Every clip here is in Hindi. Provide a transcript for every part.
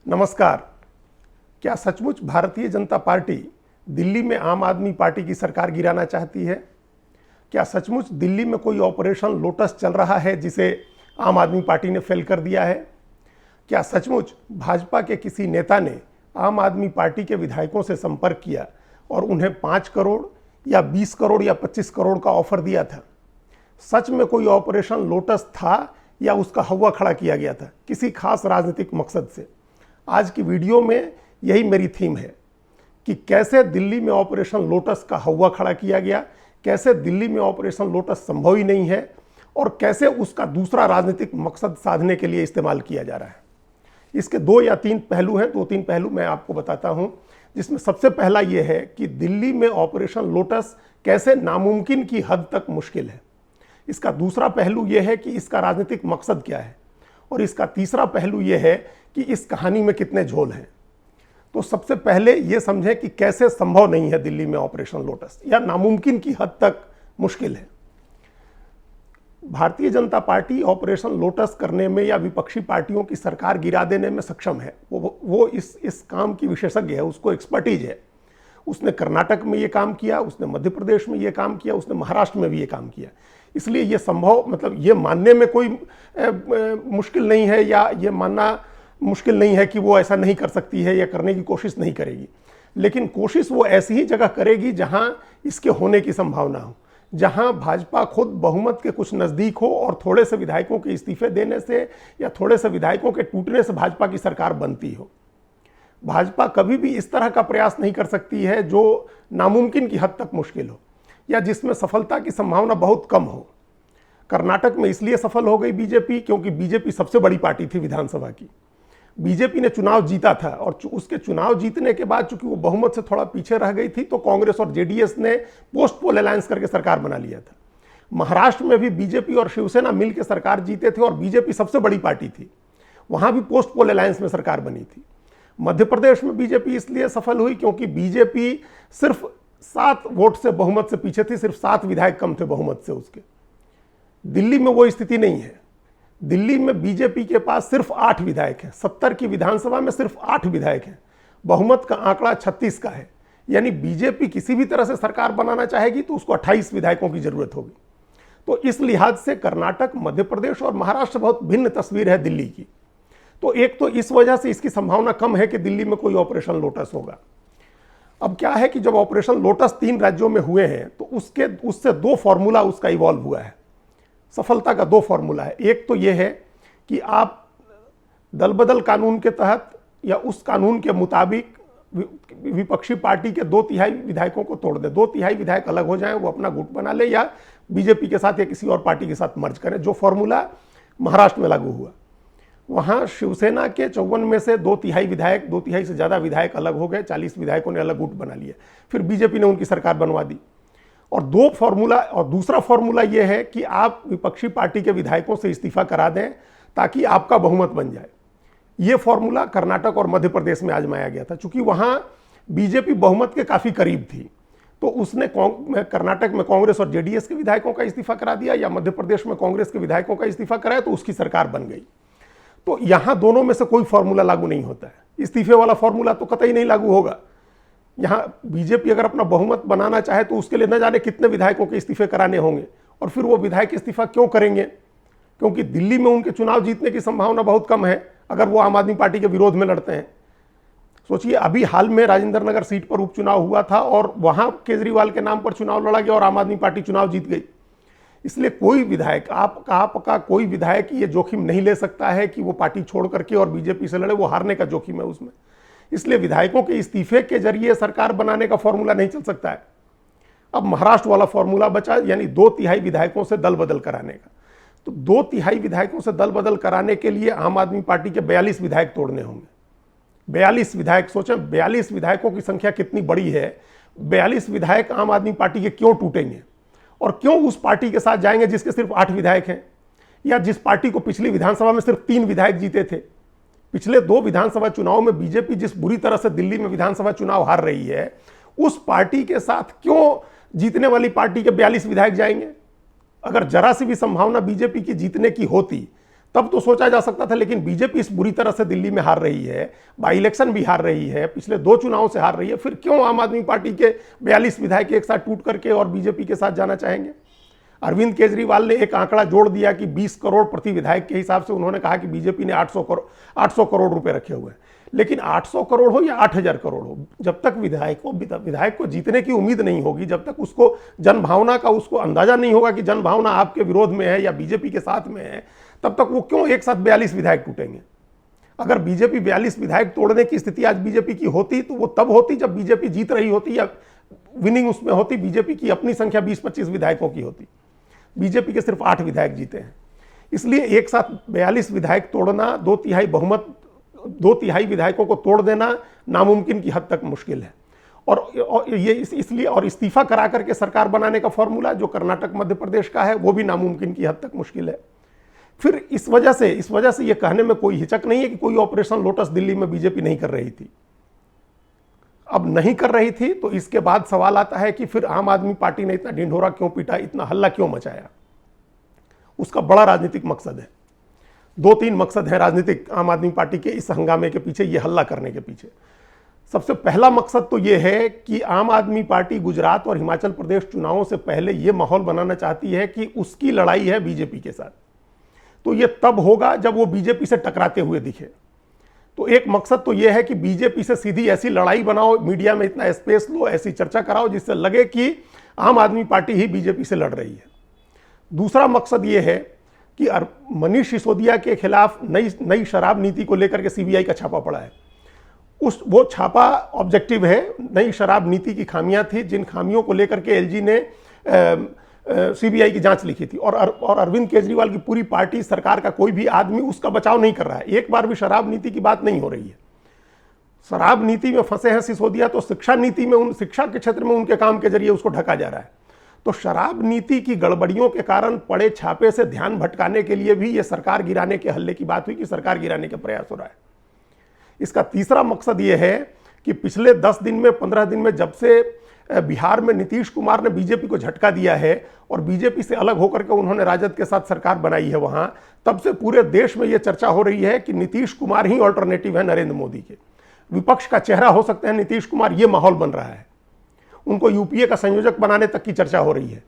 नमस्कार। क्या सचमुच भारतीय जनता पार्टी दिल्ली में आम आदमी पार्टी की सरकार गिराना चाहती है? क्या सचमुच दिल्ली में कोई ऑपरेशन लोटस चल रहा है जिसे आम आदमी पार्टी ने फेल कर दिया है? क्या सचमुच भाजपा के किसी नेता ने आम आदमी पार्टी के विधायकों से संपर्क किया और उन्हें 5 करोड़ या 20 करोड़ या 25 करोड़ का ऑफर दिया था? सच में कोई ऑपरेशन लोटस था या उसका हवा खड़ा किया गया था किसी खास राजनीतिक मकसद से? आज की वीडियो में यही मेरी थीम है कि कैसे दिल्ली में ऑपरेशन लोटस का हवा खड़ा किया गया, कैसे दिल्ली में ऑपरेशन लोटस संभव ही नहीं है और कैसे उसका दूसरा राजनीतिक मकसद साधने के लिए इस्तेमाल किया जा रहा है। इसके 2 या 3 पहलू हैं, 2-3 पहलू मैं आपको बताता हूं, जिसमें सबसे पहला यह है कि दिल्ली में ऑपरेशन लोटस कैसे नामुमकिन की हद तक मुश्किल है। इसका दूसरा पहलू यह है कि इसका राजनीतिक मकसद क्या है, और इसका तीसरा पहलू यह है कि इस कहानी में कितने झोल हैं। तो सबसे पहले यह समझें कि कैसे संभव नहीं है दिल्ली में ऑपरेशन लोटस, या नामुमकिन की हद तक मुश्किल है। Bharatiya Janata party operation lotus करने में या विपक्षी पार्टियों की सरकार गिरा देने में सक्षम है। वो इस काम की विशेषज्ञ है, उसको एक्सपर्टीज है। उसने कर्नाटक में ये काम किया, उसने मध्य प्रदेश में ये काम किया, उसने महाराष्ट्र में भी ये काम किया। इसलिए ये संभव, मतलब ये मानने में कोई मुश्किल नहीं है, या ये मानना मुश्किल नहीं है कि वो ऐसा नहीं कर सकती है या करने की कोशिश नहीं करेगी। लेकिन कोशिश वो ऐसी ही जगह करेगी जहां इसके होने की संभावना हो, जहां भाजपा खुद बहुमत के कुछ नज़दीक हो और थोड़े से विधायकों के इस्तीफे देने से या थोड़े से विधायकों के टूटने से भाजपा की सरकार बनती हो। भाजपा कभी भी इस तरह का प्रयास नहीं कर सकती है जो नामुमकिन की हद तक मुश्किल हो या जिसमें सफलता की संभावना बहुत कम हो। कर्नाटक में इसलिए सफल हो गई बीजेपी क्योंकि बीजेपी सबसे बड़ी पार्टी थी विधानसभा की। बीजेपी ने चुनाव जीता था और उसके चुनाव जीतने के बाद चूंकि वो बहुमत से थोड़ा पीछे रह गई थी, तो कांग्रेस और जेडीएस ने पोस्ट पोल अलायंस करके सरकार बना लिया था। महाराष्ट्र में भी बीजेपी और शिवसेना मिलकर सरकार जीते थे और बीजेपी सबसे बड़ी पार्टी थी, वहां भी पोस्ट पोल अलायंस में सरकार बनी थी। मध्य प्रदेश में बीजेपी इसलिए सफल हुई क्योंकि बीजेपी सिर्फ 7 वोट से बहुमत से पीछे थी, सिर्फ 7 विधायक कम थे बहुमत से उसके। दिल्ली में वो स्थिति नहीं है। दिल्ली में बीजेपी के पास सिर्फ 8 विधायक हैं। 70 की विधानसभा में सिर्फ 8 विधायक हैं। बहुमत का आंकड़ा 36 का है, यानी बीजेपी किसी भी तरह से सरकार बनाना चाहेगी तो उसको 28 विधायकों की जरूरत होगी। तो इस लिहाज से कर्नाटक, मध्य प्रदेश और महाराष्ट्र बहुत भिन्न तस्वीर है दिल्ली की। तो एक तो इस वजह से इसकी संभावना कम है कि दिल्ली में कोई ऑपरेशन लोटस होगा। अब क्या है कि जब ऑपरेशन लोटस 3 राज्यों में हुए हैं तो उससे 2 फॉर्मूला उसका इवॉल्व हुआ है। सफलता का 2 फॉर्मूला है। एक तो यह है कि आप दल बदल कानून के तहत या उस कानून के मुताबिक विपक्षी पार्टी के 2/3 विधायकों को तोड़ दें, 2/3 विधायक अलग हो जाएं, वो अपना गुट बना ले या बीजेपी के साथ या किसी और पार्टी के साथ मर्ज करें, जो फॉर्मूला महाराष्ट्र में लागू हुआ। वहां शिवसेना के 54 में से 2/3 विधायक, 2/3 से ज्यादा विधायक अलग हो गए, 40 विधायकों ने अलग गुट बना लिया। फिर बीजेपी ने उनकी सरकार बनवा दी। और दूसरा फॉर्मूला यह है कि आप विपक्षी पार्टी के विधायकों से इस्तीफा करा दें ताकि आपका बहुमत बन जाए। यह फॉर्मूला कर्नाटक और मध्य प्रदेश में आजमाया गया था। चूंकि वहां बीजेपी बहुमत के काफी करीब थी, तो उसने कर्नाटक में कांग्रेस और जेडीएस के विधायकों का इस्तीफा करा दिया या मध्य प्रदेश में कांग्रेस के विधायकों का इस्तीफा कराया, तो उसकी सरकार बन गई। तो यहां दोनों में से कोई फॉर्मूला लागू नहीं होता है। इस्तीफे वाला फॉर्मूला तो कतई नहीं लागू होगा। यहां बीजेपी अगर अपना बहुमत बनाना चाहे तो उसके लिए न जाने कितने विधायकों के इस्तीफे कराने होंगे, और फिर वो विधायक इस्तीफा क्यों करेंगे? क्योंकि दिल्ली में उनके चुनाव जीतने की संभावना बहुत कम है अगर वो आम आदमी पार्टी के विरोध में लड़ते हैं। सोचिए, अभी हाल में राजेंद्र नगर सीट पर उपचुनाव हुआ था और वहां केजरीवाल के नाम पर चुनाव लड़ा गया और आम आदमी पार्टी चुनाव जीत गई। इसलिए कोई विधायक, आपका कोई विधायक ये जोखिम नहीं ले सकता है कि वो पार्टी छोड़ करके और बीजेपी से लड़े, वो हारने का जोखिम है उसमें। इसलिए विधायकों के इस्तीफे के जरिए सरकार बनाने का फॉर्मूला नहीं चल सकता है। अब महाराष्ट्र वाला फॉर्मूला बचा, यानी 2/3 विधायकों से दल बदल कराने का। तो 2/3 विधायकों से दल बदल कराने के लिए आम आदमी पार्टी के 42 विधायक तोड़ने होंगे। 42 विधायक, सोचें 42 विधायकों की संख्या कितनी बड़ी है। 42 विधायक आम आदमी पार्टी के क्यों टूटेंगे और क्यों उस पार्टी के साथ जाएंगे जिसके सिर्फ 8 विधायक हैं, या जिस पार्टी को पिछली विधानसभा में सिर्फ 3 विधायक जीते थे। पिछले 2 विधानसभा चुनाव में बीजेपी जिस बुरी तरह से दिल्ली में विधानसभा चुनाव हार रही है, उस पार्टी के साथ क्यों जीतने वाली पार्टी के 42 विधायक जाएंगे? अगर जरा सी भी संभावना बीजेपी की जीतने की होती तब तो सोचा जा सकता था, लेकिन बीजेपी इस बुरी तरह से दिल्ली में हार रही है, बाई इलेक्शन भी हार रही है, पिछले 2 चुनावों से हार रही है, फिर क्यों आम आदमी पार्टी के 42 विधायक एक साथ टूट करके और बीजेपी के साथ जाना चाहेंगे? अरविंद केजरीवाल ने एक आंकड़ा जोड़ दिया कि 20 करोड़ प्रति विधायक के हिसाब से उन्होंने कहा कि बीजेपी ने 800 करोड़ रुपए रखे हुए हैं। लेकिन 800 करोड़ हो या 8000 करोड़ हो, जब तक विधायक को जीतने की उम्मीद नहीं होगी, जब तक उसको जनभावना का उसको अंदाजा नहीं होगा कि जनभावना आपके विरोध में है या बीजेपी के साथ में है, तब तक वो क्यों एक साथ 42 विधायक टूटेंगे? अगर बीजेपी 42 विधायक तोड़ने की स्थिति आज बीजेपी की होती तो वो तब होती जब बीजेपी जीत रही होती या विनिंग उसमें होती, बीजेपी की अपनी संख्या 20-25 विधायकों की होती। बीजेपी के सिर्फ 8 विधायक जीते हैं। इसलिए एक साथ 42 विधायक तोड़ना, 2 तिहाई विधायकों को तोड़ देना नामुमकिन की हद तक मुश्किल है। और ये इसलिए और इस्तीफा करा करके सरकार बनाने का फॉर्मूला जो कर्नाटक मध्य प्रदेश का है वो भी नामुमकिन की हद तक मुश्किल है। फिर इस वजह से ये कहने में कोई हिचक नहीं है कि कोई ऑपरेशन लोटस दिल्ली में बीजेपी नहीं कर रही थी। अब नहीं कर रही थी तो इसके बाद सवाल आता है कि फिर आम आदमी पार्टी ने इतना ढिंढोरा क्यों पीटा, इतना हल्ला क्यों मचाया? उसका बड़ा राजनीतिक मकसद है। 2-3 मकसद है राजनीतिक आम आदमी पार्टी के इस हंगामे के पीछे, ये हल्ला करने के पीछे। सबसे पहला मकसद तो ये है कि आम आदमी पार्टी गुजरात और हिमाचल प्रदेश चुनावों से पहले ये माहौल बनाना चाहती है कि उसकी लड़ाई है बीजेपी के साथ, तो ये तब होगा जब वो बीजेपी से टकराते हुए दिखे। तो एक मकसद तो ये है कि बीजेपी से सीधी ऐसी लड़ाई बनाओ, मीडिया में इतना स्पेस लो, ऐसी चर्चा कराओ जिससे लगे कि आम आदमी पार्टी ही बीजेपी से लड़ रही है। दूसरा मकसद ये है कि मनीष सिसोदिया के खिलाफ नई शराब नीति को लेकर के सीबीआई का छापा पड़ा है। वो छापा ऑब्जेक्टिव है, नई शराब नीति की खामियां थी, जिन खामियों को लेकर के एलजी ने सीबीआई की जांच लिखी थी। और अरविंद केजरीवाल की पूरी पार्टी, सरकार का कोई भी आदमी उसका बचाव नहीं कर रहा है। एक बार भी शराब नीति की बात नहीं हो रही है। शराब नीति में फंसे हैं सिसोदिया, तो शिक्षा नीति में, शिक्षा के क्षेत्र में उनके काम के जरिए उसको ढका जा रहा है। तो शराब नीति की गड़बड़ियों के कारण पड़े छापे से ध्यान भटकाने के लिए भी ये सरकार गिराने के हल्ले की बात हुई कि सरकार गिराने का प्रयास हो रहा है। इसका तीसरा मकसद ये है कि पिछले 10 दिन में, 15 दिन में, जब से बिहार में नीतीश कुमार ने बीजेपी को झटका दिया है और बीजेपी से अलग होकर के उन्होंने राजद के साथ सरकार बनाई है वहां, तब से पूरे देश में यह चर्चा हो रही है कि नीतीश कुमार ही ऑल्टरनेटिव है नरेंद्र मोदी के, विपक्ष का चेहरा हो सकते हैं नीतीश कुमार। ये माहौल बन रहा है, उनको यूपीए का संयोजक बनाने तक की चर्चा हो रही है।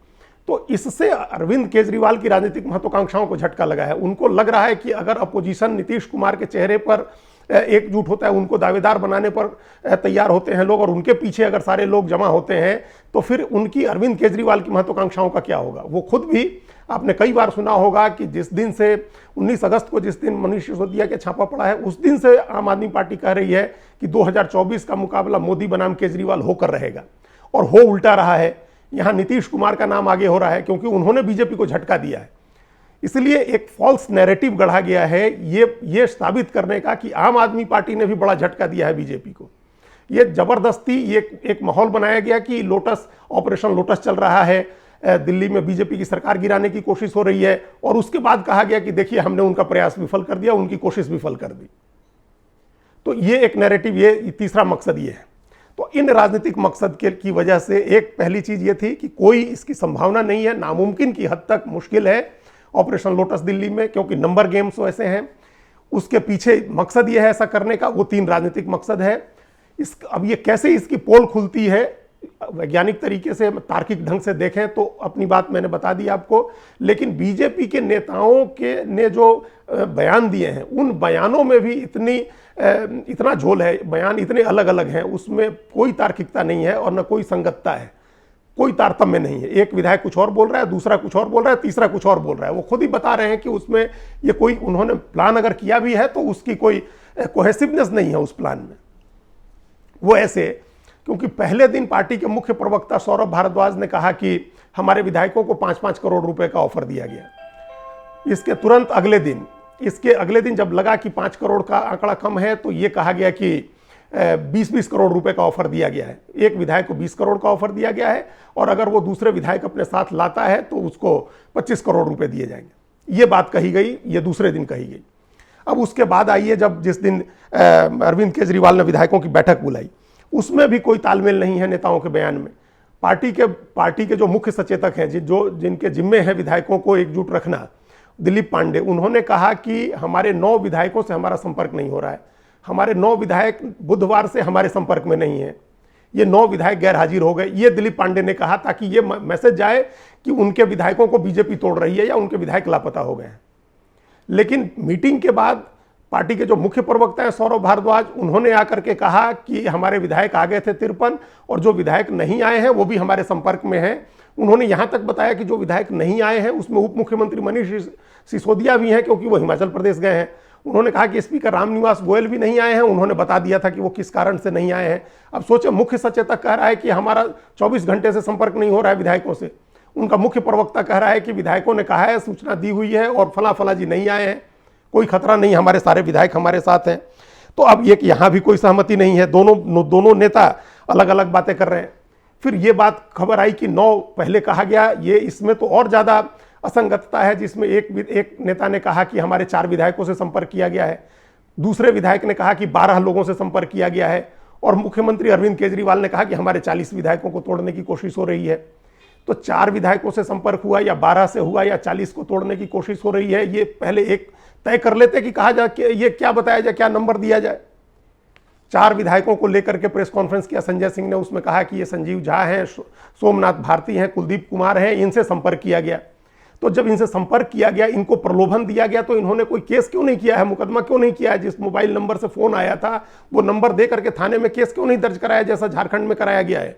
तो इससे अरविंद केजरीवाल की राजनीतिक महत्वाकांक्षाओं को झटका लगा है। उनको लग रहा है कि अगर अपोजिशन नीतीश कुमार के चेहरे पर एकजुट होता है, उनको दावेदार बनाने पर तैयार होते हैं लोग और उनके पीछे अगर सारे लोग जमा होते हैं, तो फिर उनकी अरविंद केजरीवाल की महत्वाकांक्षाओं का क्या होगा? वो खुद भी, आपने कई बार सुना होगा कि जिस दिन से 19 अगस्त को जिस दिन मनीष सिसोदिया के छापा पड़ा है, उस दिन से आम आदमी पार्टी कह रही है कि 2024 का मुकाबला मोदी बनाम केजरीवाल होकर रहेगा, और हो उल्टा रहा है। यहां नीतीश कुमार का नाम आगे हो रहा है क्योंकि उन्होंने बीजेपी को झटका दिया है। इसलिए एक फॉल्स नैरेटिव गढ़ा गया है ये साबित करने का कि आम आदमी पार्टी ने भी बड़ा झटका दिया है बीजेपी को। ये जबरदस्ती एक माहौल बनाया गया कि ऑपरेशन लोटस चल रहा है, दिल्ली में बीजेपी की सरकार गिराने की कोशिश हो रही है, और उसके बाद कहा गया कि देखिए हमने उनका प्रयास विफल कर दिया, उनकी कोशिश विफल कर दी। तो ये एक नैरेटिव, ये तीसरा मकसद ये है। तो इन राजनीतिक मकसद की वजह से एक पहली चीज ये थी कि कोई इसकी संभावना नहीं है, नामुमकिन की हद तक मुश्किल है ऑपरेशन लोटस दिल्ली में, क्योंकि नंबर गेम्स वैसे हैं। उसके पीछे मकसद ये है ऐसा करने का, वो 3 राजनीतिक मकसद है। अब ये कैसे इसकी पोल खुलती है वैज्ञानिक तरीके से, तार्किक ढंग से देखें तो अपनी बात मैंने बता दी आपको, लेकिन बीजेपी के नेताओं ने जो बयान दिए हैं, उन बयानों में भी इतना झोल है, बयान इतने अलग अलग हैं, उसमें कोई तार्किकता नहीं है और न कोई संगतता है, कोई तारतम्य नहीं है। एक विधायक कुछ और बोल रहा है, दूसरा कुछ और बोल रहा है, तीसरा कुछ और बोल रहा है। वो खुद ही बता रहे हैं कि उसमें ये कोई, उन्होंने प्लान अगर किया भी है तो उसकी कोई कोहेसिवनेस नहीं है उस प्लान में। वो ऐसे, क्योंकि पहले दिन पार्टी के मुख्य प्रवक्ता सौरभ भारद्वाज ने कहा कि हमारे विधायकों को 5-5 करोड़ रुपए का ऑफर दिया गया। इसके तुरंत अगले दिन जब लगा कि 5 करोड़ का आंकड़ा कम है, तो ये कहा गया कि 20-20 करोड़ रुपए का ऑफर दिया गया है। एक विधायक को 20 करोड़ का ऑफर दिया गया है, और अगर वो दूसरे विधायक अपने साथ लाता है तो उसको 25 करोड़ रुपए दिए जाएंगे। ये बात कही गई, ये दूसरे दिन कही गई। अब उसके बाद आइए, जब जिस दिन अरविंद केजरीवाल ने विधायकों की बैठक बुलाई, उसमें भी कोई तालमेल नहीं है नेताओं के बयान में। पार्टी के जो मुख्य सचेतक हैं, जिनके जिम्मे है विधायकों को एकजुट रखना, दिलीप पांडे, उन्होंने कहा कि हमारे 9 विधायकों से हमारा संपर्क नहीं हो रहा है, हमारे 9 विधायक बुधवार से हमारे संपर्क में नहीं है, ये 9 विधायक गैर हाजिर हो गए, ये दिलीप पांडे ने कहा ताकि ये मैसेज जाए कि उनके विधायकों को बीजेपी तोड़ रही है या उनके विधायक लापता हो गए हैं। लेकिन मीटिंग के बाद पार्टी के जो मुख्य प्रवक्ता हैं सौरभ भारद्वाज, उन्होंने आकर के कहा कि हमारे विधायक आ गए थे 53 और जो विधायक नहीं आए हैं वो भी हमारे संपर्क में हैं। उन्होंने यहां तक बताया कि जो विधायक नहीं आए हैं उसमें उप मुख्यमंत्री मनीष सिसोदिया भी हैं, क्योंकि वो हिमाचल प्रदेश गए हैं। उन्होंने कहा कि स्पीकर रामनिवास गोयल भी नहीं आए हैं, उन्होंने बता दिया था कि वो किस कारण से नहीं आए हैं। अब सोचे, मुख्य सचेतक कह रहा है कि हमारा 24 घंटे से संपर्क नहीं हो रहा है विधायकों से, उनका मुख्य प्रवक्ता कह रहा है कि विधायकों ने कहा है, सूचना दी हुई है और फला फला जी नहीं आए हैं, कोई खतरा नहीं, हमारे सारे विधायक हमारे साथ हैं। तो अब ये कि यहां भी कोई सहमति नहीं है, दोनों नेता अलग अलग बातें कर रहे हैं। फिर ये बात खबर आई कि 9 पहले कहा गया, ये इसमें तो और ज्यादा असंगतता है, जिसमें एक नेता ने कहा कि हमारे 4 विधायकों से संपर्क किया गया है, दूसरे विधायक ने कहा कि 12 लोगों से संपर्क किया गया है, और मुख्यमंत्री अरविंद केजरीवाल ने कहा कि हमारे 40 विधायकों को तोड़ने की कोशिश हो रही है। तो 4 विधायकों से संपर्क हुआ या 12 से हुआ या 40 को तोड़ने की कोशिश हो रही है, ये पहले एक तय कर लेते कि कहा जाए कि ये क्या बताया जाए, क्या नंबर दिया जाए। 4 विधायकों को लेकर के प्रेस कॉन्फ्रेंस किया संजय सिंह ने, उसमें कहा कि ये संजीव झा हैं, सोमनाथ भारती हैं, कुलदीप कुमार हैं, इनसे संपर्क किया गया। तो जब इनसे संपर्क किया गया, इनको प्रलोभन दिया गया, तो इन्होंने कोई केस क्यों नहीं किया है, मुकदमा क्यों नहीं किया है? जिस मोबाइल नंबर से फोन आया था वो नंबर दे करके थाने में केस क्यों नहीं दर्ज कराया जैसा झारखंड में कराया गया है?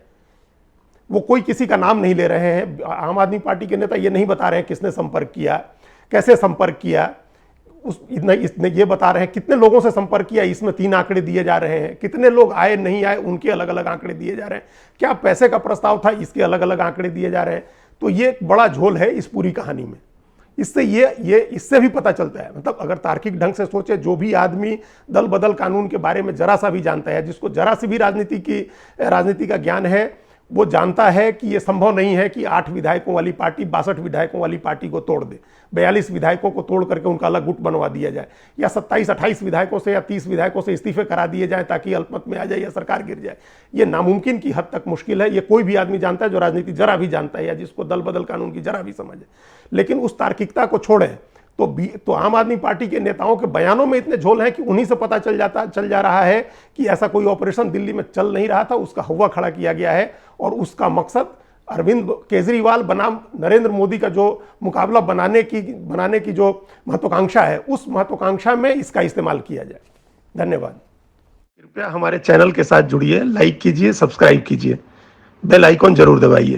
वो कोई किसी का नाम नहीं ले रहे हैं। आम आदमी पार्टी के नेता ये नहीं बता रहे हैं किसने संपर्क किया, कैसे संपर्क किया, इसने ये बता रहे हैं कितने लोगों से संपर्क किया, इसमें 3 आंकड़े दिए जा रहे हैं, कितने लोग आए नहीं आए उनके अलग अलग आंकड़े दिए जा रहे हैं, क्या पैसे का प्रस्ताव था इसके अलग अलग आंकड़े दिए जा रहे हैं। तो ये एक बड़ा झोल है इस पूरी कहानी में। इससे इससे भी पता चलता है, मतलब अगर तार्किक ढंग से सोचे, जो भी आदमी दल बदल कानून के बारे में जरा सा भी जानता है, जिसको जरा सी भी राजनीति का ज्ञान है, वो जानता है कि ये संभव नहीं है कि 8 विधायकों वाली पार्टी 62 विधायकों वाली पार्टी को तोड़ दे, 42 विधायकों को तोड़ करके उनका अलग गुट बनवा दिया जाए, या 27-28 विधायकों से या 30 विधायकों से इस्तीफे करा दिए जाए ताकि अल्पमत में आ जाए या सरकार गिर जाए। ये नामुमकिन की हद तक मुश्किल है। ये कोई भी आदमी जानता है जो राजनीति जरा भी जानता है या जिसको दल बदल कानून की जरा भी समझ है। लेकिन उस तार्किकता को छोड़ें तो आम आदमी पार्टी के नेताओं के बयानों में इतने झोल हैं कि उन्हीं से पता चल जा रहा है कि ऐसा कोई ऑपरेशन दिल्ली में चल नहीं रहा था, उसका हवा खड़ा किया गया है, और उसका मकसद अरविंद केजरीवाल बनाम नरेंद्र मोदी का जो मुकाबला बनाने की जो महत्वाकांक्षा है, उस महत्वाकांक्षा में इसका इस्तेमाल किया जाए। धन्यवाद। कृपया हमारे चैनल के साथ जुड़िए, लाइक कीजिए, सब्सक्राइब कीजिए, बेल आइकॉन जरूर दबाइए।